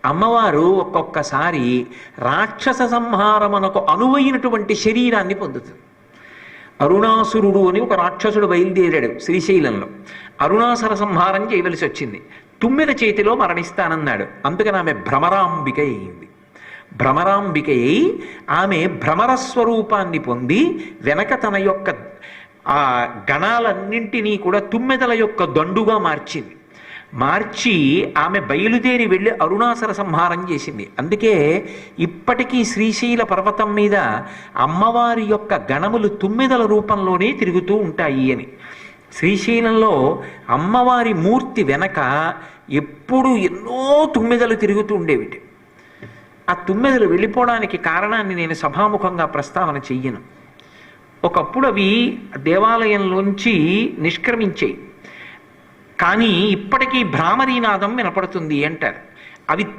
అమ్మవారు ఒక్కొక్కసారి రాక్షస సంహారమునకు అనువైనటువంటి శరీరాన్ని పొందుతుంది. అరుణాసురుడు అని ఒక రాక్షసుడు బయలుదేరాడు శ్రీశైలంలో. అరుణాసుర సంహారం చేయవలసి వచ్చింది. తుమ్మెద చేతిలో మరణిస్తానన్నాడు. అందుకని ఆమె భ్రమరాంబిక అయింది. భ్రమరాంబిక అయి ఆమె భ్రమర స్వరూపాన్ని పొంది వెనక తన యొక్క ఆ గణాలన్నింటినీ కూడా తుమ్మెదల యొక్క దండుగా మార్చింది. మార్చి ఆమె బయలుదేరి వెళ్ళి అరుణాసుర సంహారం చేసింది. అందుకే ఇప్పటికీ శ్రీశైల పర్వతం మీద అమ్మవారి యొక్క గణములు తుమ్మెదల రూపంలోనే తిరుగుతూ ఉంటాయి అని. శ్రీశైలంలో అమ్మవారి మూర్తి వెనక ఎప్పుడూ ఎన్నో తుమ్మెదలు తిరుగుతూ ఉండేవిటి. ఆ తుమ్మెదలు వెళ్ళిపోవడానికి కారణాన్ని నేను సభాముఖంగా ప్రస్తావన చెయ్యను. ఒకప్పుడు అవి దేవాలయంలోంచి నిష్క్రమించాయి, కానీ ఇప్పటికీ భ్రామరీనాదం వినపడుతుంది అంటారు. అవి